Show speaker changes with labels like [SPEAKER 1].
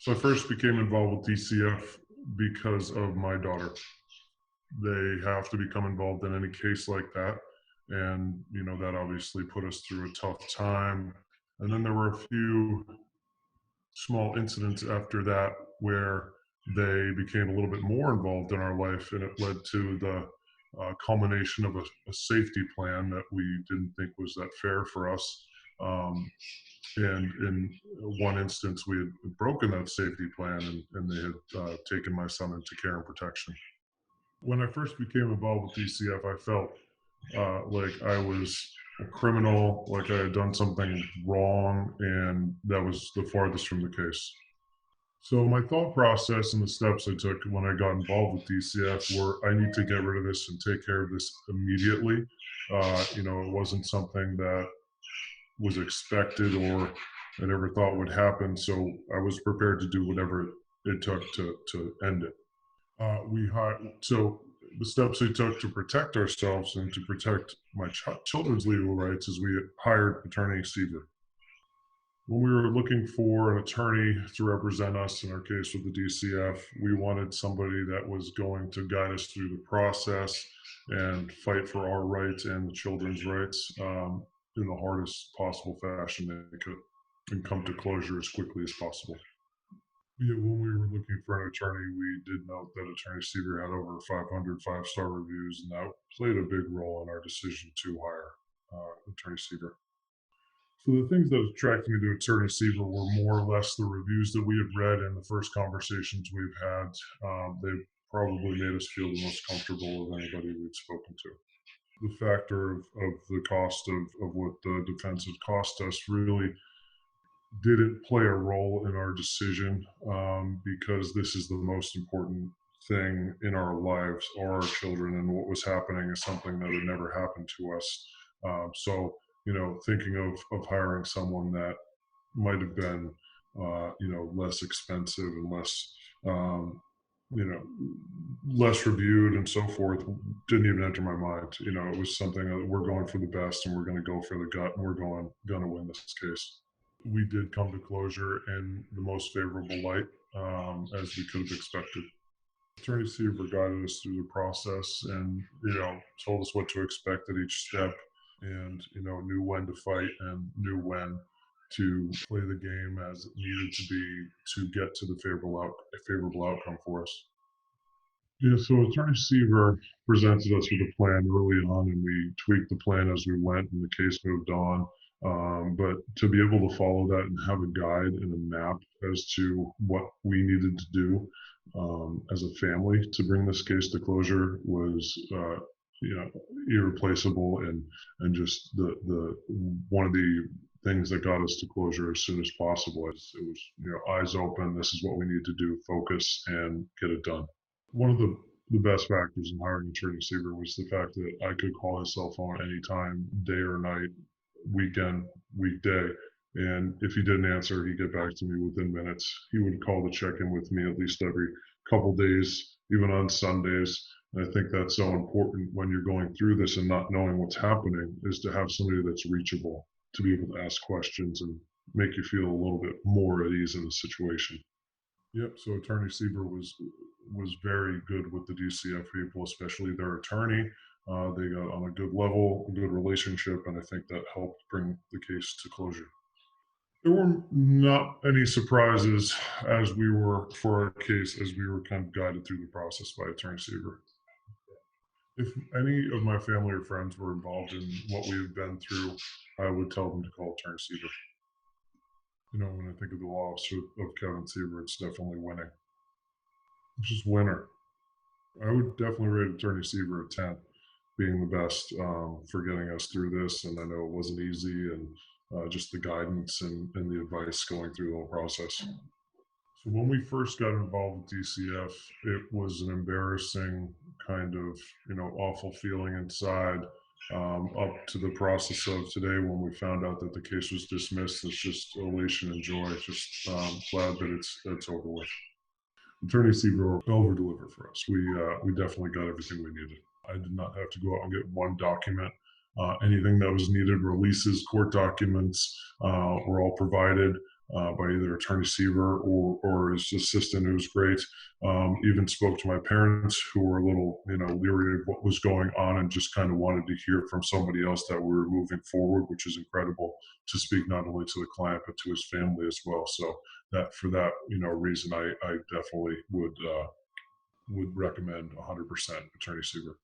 [SPEAKER 1] So I first became involved with DCF because of my daughter. They have to become involved in any case like that. And, that obviously put us through a tough time. And then there were a few small incidents after that where they became a little bit more involved in our life. And it led to the culmination of a safety plan that we didn't think was that fair for us. Um, and in one instance, we had broken that safety plan, and they had taken my son into care and protection. When I first became involved with DCF, I felt like I was a criminal, like I had done something wrong, and that was the farthest from the case. So my thought process and the steps I took when I got involved with DCF were I need to get rid of this and take care of this immediately. It wasn't something that was expected or I never thought would happen. So I was prepared to do whatever it took to end it. We hired, so the steps we took to protect ourselves and to protect my children's legal rights is we hired Attorney Seaver. When we were looking for an attorney to represent us in our case with the DCF, we wanted somebody that was going to guide us through the process and fight for our rights and the children's rights in the hardest possible fashion they could and come to closure as quickly as possible. Yeah, when we were looking for an attorney, we did note that Attorney Seaver had over 500 five-star reviews, and that played a big role in our decision to hire Attorney Seaver. So the things that attracted me to Attorney Seaver were more or less the reviews that we had read and the first conversations we've had. They probably made us feel the most comfortable of anybody we'd spoken to. The factor of the cost of what the defense had cost us really didn't play a role in our decision because this is the most important thing in our lives, our children, and what was happening is something that had never happened to us. So, thinking of hiring someone that might have been, less expensive and less, you know, less reviewed and so forth didn't even enter my mind. It was something that we're going for the best and we're going to go for the gut and we're going to win this case. We did come to closure in the most favorable light as we could have expected. Attorney Seaver guided us through the process and, told us what to expect at each step and, knew when to fight and knew when to play the game as it needed to be to get to the favorable outcome for us. Yeah, so Attorney Seaver presented us with a plan early on, and we tweaked the plan as we went, and the case moved on. But to be able to follow that and have a guide and a map as to what we needed to do as a family to bring this case to closure was, irreplaceable, and just the one of the things that got us to closure as soon as possible. It was, eyes open. This is what we need to do. Focus and get it done. One of the best factors in hiring Attorney Seaver was the fact that I could call his cell phone anytime, day or night, weekend, weekday. And if he didn't answer, he'd get back to me within minutes. He would call to check in with me at least every couple days, even on Sundays. And I think that's so important when you're going through this and not knowing what's happening, is to have somebody that's reachable, to be able to ask questions and make you feel a little bit more at ease in the situation. Yep. So Attorney Seaver was very good with the DCF people, especially their attorney. They got on a good level, a good relationship, and I think that helped bring the case to closure. There were not any surprises as we were for our case, as we were kind of guided through the process by Attorney Seaver. If any of my family or friends were involved in what we have been through, I would tell them to call Attorney Seaver. When I think of the law office of Kevin Seaver, it's definitely winning. It's just winner. I would definitely rate Attorney Seaver a 10, being the best for getting us through this. And I know it wasn't easy, and just the guidance and the advice going through the whole process. So when we first got involved with DCF, it was an embarrassing kind of, awful feeling inside. Up to the process of today when we found out that the case was dismissed. It's just elation and joy. Just glad that it's over with. Attorney Seaver over delivered for us. We definitely got everything we needed. I did not have to go out and get one document. Anything that was needed, releases, court documents, were all provided. by either Attorney Seaver or his assistant, who was great. Even spoke to my parents, who were a little, leery of what was going on, and just kind of wanted to hear from somebody else that we were moving forward, which is incredible to speak not only to the client but to his family as well. So that for that reason, I definitely would recommend 100% Attorney Seaver.